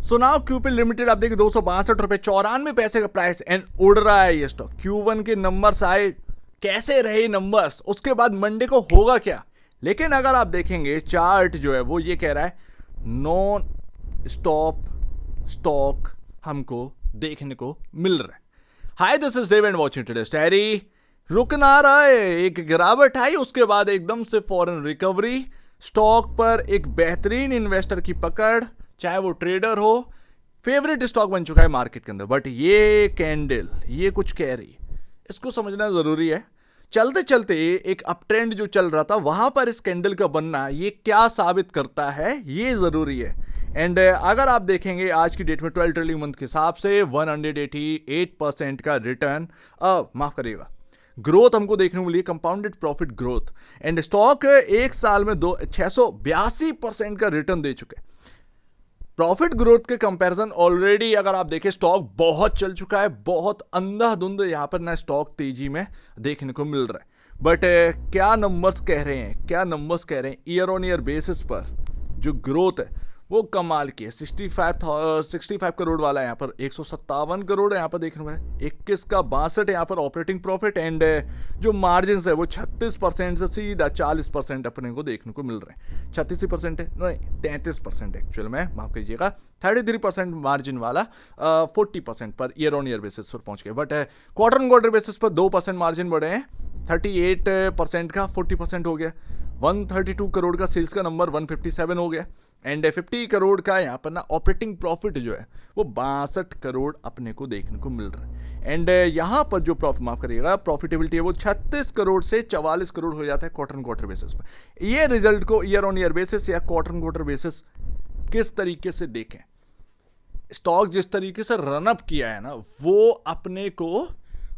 सुनाओ क्यूपिल लिमिटेड आप देखिए 262 रुपए 94 पैसे का प्राइस एंड उड़ रहा है ये स्टॉक। Q1 के नंबर्स आए, कैसे रहे नंबर्स, उसके बाद मंडे को होगा क्या। लेकिन अगर आप देखेंगे चार्ट जो है वो ये कह रहा है नॉन स्टॉप स्टॉक हमको देखने को मिल रहा है। Hi this is Dev and watching today story. रुक ना रहा है, एक गिरावट आई, उसके बाद एकदम से फॉरेन रिकवरी, स्टॉक पर एक बेहतरीन इन्वेस्टर की पकड़, चाहे वो ट्रेडर हो, फेवरेट स्टॉक बन चुका है मार्केट के अंदर। बट ये कैंडल ये कुछ कह रही, इसको समझना जरूरी है। चलते चलते एक अप ट्रेंड जो चल रहा था वहां पर इस कैंडल का बनना ये क्या साबित करता है ये जरूरी है। एंड अगर आप देखेंगे आज की डेट में 12 ट्रेलिंग मंथ के हिसाब से 188% का रिटर्न, माफ करिएगा, ग्रोथ हमको देखने को मिली, compounded profit growth. And stock एक साल में 682% का रिटर्न दे चुके। प्रॉफिट ग्रोथ के कंपैरिजन ऑलरेडी अगर आप देखें स्टॉक बहुत चल चुका है, बहुत अंधाधुंध यहां पर ना स्टॉक तेजी में देखने को मिल रहा है। बट क्या नंबर्स कह रहे हैं, क्या नंबर्स कह रहे हैं, ईयर ऑन ईयर बेसिस पर जो ग्रोथ है वो कमाल की है। 65 करोड़ वाला यहाँ पर 157 करोड़ यहाँ पर देखने को है, 21 का 62 यहाँ पर ऑपरेटिंग प्रॉफिट। एंड जो मार्जिन है वो 36% से सीधा 40% अपने को देखने को मिल रहे हैं। 36% है नहीं 33% एक्चुअल में, माफ कीजिएगा, 33% मार्जिन वाला 40% per year on year basis पर पहुंच गए। But quarter on quarter basis पर 2% मार्जिन बढ़े हैं, 38% का 40% हो गया। 132 करोड़ का सेल्स का नंबर 157 हो गया। एंड 50 करोड़ का यहाँ पर ना ऑपरेटिंग प्रॉफिट जो है वो 62 करोड़ अपने को देखने को मिल रहा है। एंड यहाँ पर जो प्रॉफिट, माफ करिएगा, प्रॉफिटेबिलिटी है वो 36 करोड़ से 44 करोड़ हो जाता है क्वार्टर ऑन क्वार्टर बेसिस पर। ये रिजल्ट को ईयर ऑन ईयर बेसिस या क्वार्टर ऑन क्वार्टर बेसिस किस तरीके से देखें, स्टॉक जिस तरीके से रनअप किया है ना वो अपने को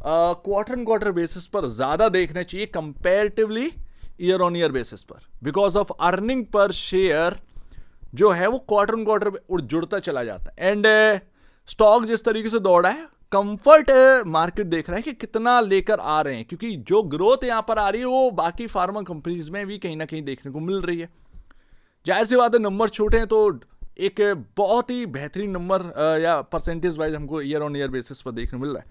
क्वार्टर ऑन क्वार्टर बेसिस पर ज्यादा देखना चाहिए comparatively year on year basis पर, because of earning per share जो है वो क्वार्टर ऑन क्वार्टर जुड़ता चला जाता है। एंड स्टॉक जिस तरीके से दौड़ा है, कंफर्ट मार्केट देख रहा है कि कितना लेकर आ रहे हैं, क्योंकि जो ग्रोथ यहां पर आ रही है वो बाकी फार्मा कंपनीज में भी कहीं ना कहीं देखने को मिल रही है। जाहिर सी बात है नंबर छोटे हैं तो एक बहुत ही बेहतरीन नंबर या परसेंटेज वाइज हमको ईयर ऑन ईयर बेसिस पर देखने मिल रहा है।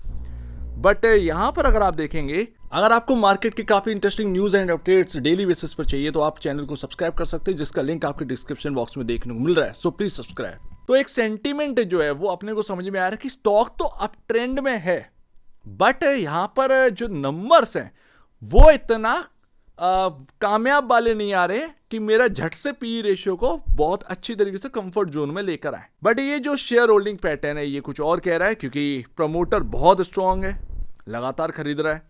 बट यहां पर अगर आप देखेंगे, अगर आपको मार्केट की काफी interesting news and updates daily basis पर चाहिए तो आप चैनल को सब्सक्राइब कर सकते हैं, जिसका लिंक आपके डिस्क्रिप्शन बॉक्स में देखने को मिल रहा है। So please subscribe. तो एक सेंटीमेंट जो है वो अपने को समझ में आ रहा है कि स्टॉक तो अप ट्रेंड में है, बट यहां पर जो नंबर्स हैं वो इतना कामयाब वाले नहीं आ रहे कि मेरा झट से पी रेशियो को बहुत अच्छी तरीके से कंफर्ट जोन में लेकर आए। बट ये जो शेयर होल्डिंग पैटर्न है ये कुछ और कह रहा है, क्योंकि प्रमोटर बहुत स्ट्रांग है, लगातार खरीद रहा है,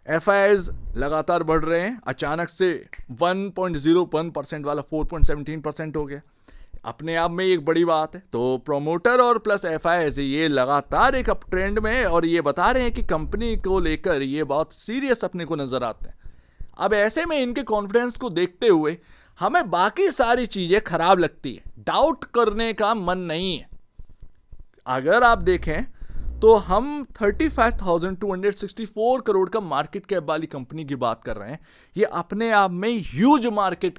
FIIs लगातार बढ़ रहे हैं, अचानक से 1.01% वाला 4.17% हो गया, अपने आप में एक बड़ी बात है। तो प्रोमोटर और प्लस FIIs ये लगातार एक अप ट्रेंड में है और ये बता रहे हैं कि कंपनी को लेकर ये बहुत सीरियस अपने को नजर आते हैं। अब ऐसे में इनके कॉन्फिडेंस को देखते हुए हमें बाकी सारी चीजें खराब लगती है, डाउट करने का मन नहीं है। अगर आप देखें तो हम 35,264 करोड़ का मार्केट कैप वाली कंपनी की बात कर रहे हैं। ये अपने आप में ह्यूज मार्केट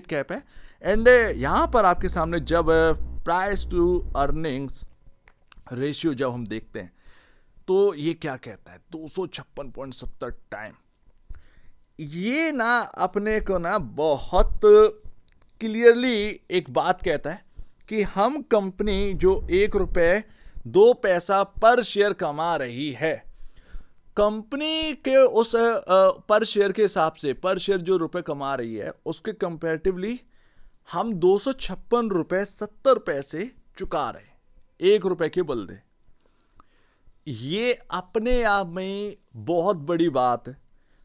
कैप है। एंड यहां पर आपके सामने जब प्राइस टू अर्निंग्स रेशियो जब हम देखते हैं तो ये क्या कहता है, 256.70 टाइम। ये ना अपने को ना बहुत क्लियरली एक बात कहता है कि हम कंपनी जो ₹1.02 पर शेयर कमा रही है, कंपनी के उस पर शेयर के हिसाब से पर शेयर जो रुपए कमा रही है उसके कंपैरेटिवली हम ₹256.70 चुका रहे हैं, ₹1 के बदले। ये अपने आप में बहुत बड़ी बात है।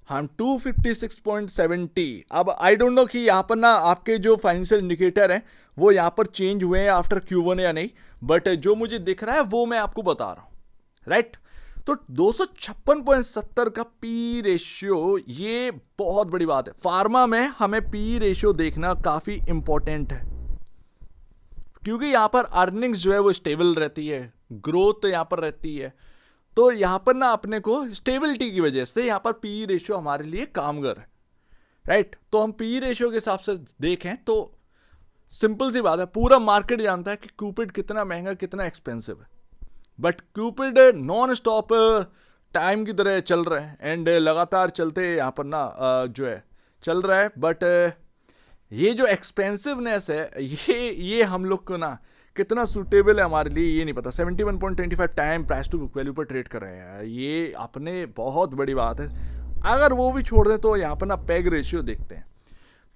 हम 256.70, अब आई डोंट नो कि यहाँ पर ना आपके जो फाइनेंशियल इंडिकेटर हैं वो यहाँ पर चेंज हुए हैं आफ्टर Q1 या नहीं, बट जो मुझे दिख रहा है वो मैं आपको बता रहा हूं, राइट। तो 256.70 का पी रेशियो ये बहुत बड़ी बात है। फार्मा में हमें पी रेशियो देखना काफी इंपॉर्टेंट है, क्योंकि यहां पर अर्निंग्स जो है वो स्टेबल रहती है, ग्रोथ यहां पर रहती है। तो यहां पर ना अपने को स्टेबिलिटी की वजह से यहां पर पी रेशियो हमारे लिए कामगर है, राइट। तो हम पी रेशियो के हिसाब से देखें तो सिंपल सी बात है, पूरा मार्केट जानता है कि क्यूपिड कितना महंगा कितना एक्सपेंसिव है, but Cupid non stop time की तरह चल रहा है एंड लगातार चलते यहाँ पर ना जो है चल रहा है। बट ये जो एक्सपेंसिवनेस है ये हम लोग को ना कितना सूटेबल है हमारे लिए ये नहीं पता। 71.25 time price to book value पर ट्रेड कर रहे हैं, ये अपने बहुत बड़ी बात है। अगर वो भी छोड़ दें तो यहाँ पर ना पैग रेशियो देखते हैं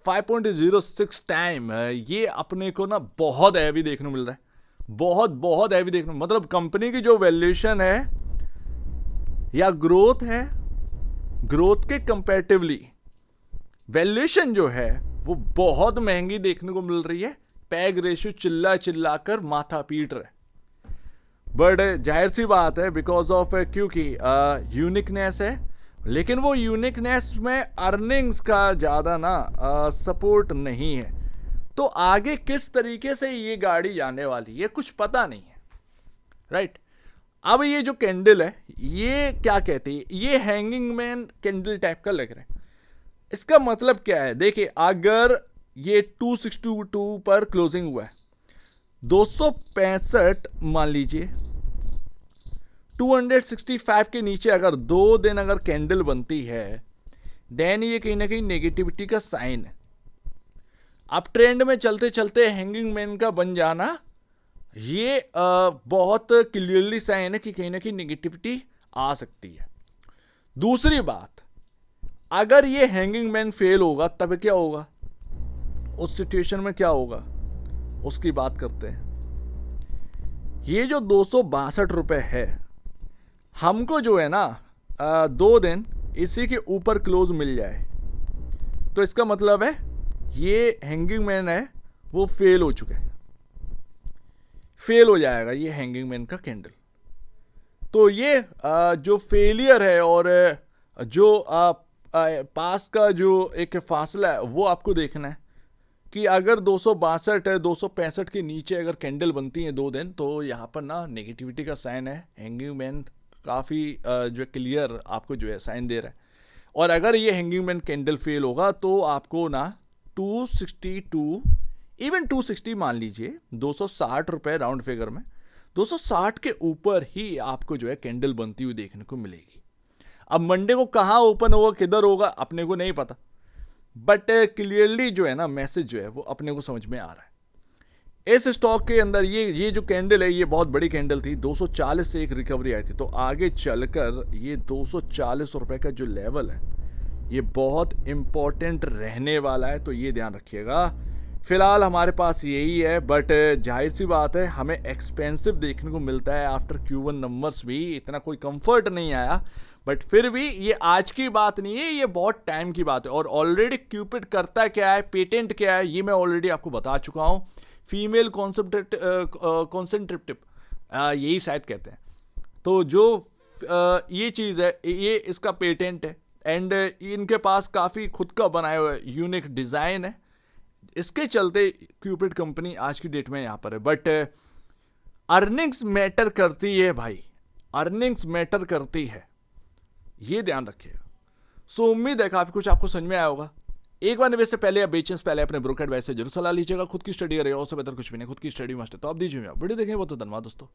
5.06 टाइम, ये अपने को ना बहुत हैवी देखने को मिल रहा है, बहुत हैवी देखने, मतलब कंपनी की जो वैल्यूएशन है या ग्रोथ है, ग्रोथ के कंपैरेटिवली वैल्यूएशन जो है वो बहुत महंगी देखने को मिल रही है। पैग रेशियो चिल्ला कर माथा पीट रहा है, बट जाहिर सी बात है बिकॉज ऑफ क्योंकि यूनिकनेस है, लेकिन वो यूनिकनेस में अर्निंग्स का ज़्यादा ना सपोर्ट नहीं है। तो आगे किस तरीके से ये गाड़ी जाने वाली है कुछ पता नहीं है, राइट। अब ये जो कैंडल है ये क्या कहती है, ये हैंगिंग मैन कैंडल टाइप का लग रहा है। इसका मतलब क्या है, देखिए अगर ये 262 पर क्लोजिंग हुआ है, 265 मान लीजिए 265 के नीचे अगर 2 दिन अगर कैंडल बनती है, देन ये कहीं ना कहीं नेगेटिविटी का साइन है। अब ट्रेंड में चलते चलते हैंगिंग मैन का बन जाना ये बहुत क्लियरली साइन है कि कहीं ना कहीं नेगेटिविटी आ सकती है। दूसरी बात, अगर ये हैंगिंग मैन फेल होगा तब क्या होगा, उस सिचुएशन में क्या होगा उसकी बात करते हैं। ये जो 262 रुपए है, हमको जो है ना 2 दिन इसी के ऊपर क्लोज मिल जाए तो इसका मतलब है ये हैंगिंग मैन है वो फेल हो चुका है, फेल हो जाएगा ये हैंगिंग मैन का कैंडल। तो ये जो फेलियर है और जो पास का जो एक फासला है वो आपको देखना है कि अगर 262 है 265 के नीचे अगर कैंडल बनती है 2 दिन तो यहाँ पर ना नेगेटिविटी का साइन है, हैंगिंग मैन काफ़ी जो क्लियर आपको जो है साइन दे रहा है। और अगर ये हैंगिंग मैन कैंडल फेल होगा तो आपको ना 262 इवन 260 मान लीजिए 260 रुपये राउंड फिगर में 260 के ऊपर ही आपको जो है कैंडल बनती हुई देखने को मिलेगी। अब मंडे को कहाँ ओपन होगा किधर होगा अपने को नहीं पता, बट क्लियरली जो है ना मैसेज जो है वो अपने को समझ में आ रहा है। इस स्टॉक के अंदर ये जो कैंडल है ये बहुत बड़ी कैंडल थी, 240 से एक रिकवरी आई थी, तो आगे चलकर ये 240 रुपए का जो लेवल है ये बहुत इंपॉर्टेंट रहने वाला है, तो ये ध्यान रखिएगा। फिलहाल हमारे पास यही है, बट जाहिर सी बात है हमें एक्सपेंसिव देखने को मिलता है आफ्टर Q1 नंबर्स भी, इतना कोई कंफर्ट नहीं आया, बट फिर भी ये आज की बात नहीं है, ये बहुत टाइम की बात है। और ऑलरेडी क्यूपिड करता क्या है, पेटेंट क्या है, ये मैं ऑलरेडी आपको बता चुका हूँ। फीमेल कॉन्सेंट्रेटिव यही शायद कहते हैं। तो जो ये चीज़ है ये इसका पेटेंट है एंड इनके पास काफ़ी खुद का बनाया हुआ यूनिक डिज़ाइन है, इसके चलते क्यूपिड कंपनी आज की डेट में यहाँ पर है। बट अर्निंग्स मैटर करती है भाई, अर्निंग्स मैटर करती है, ये ध्यान रखिएगा। सो उम्मीद है काफी कुछ आपको समझ में आया होगा। एक बार निवेश से पहले या बेचने से पहले अपने ब्रोकर एडवाइस से जरूर सलाह लीजिएगा। खुद की स्टडी करेगा, उससे बेहतर कुछ भी नहीं, खुद की स्टडी मस्ट है। तो आप दीजिए वीडियो देखें, बहुत धन्यवाद दोस्तों।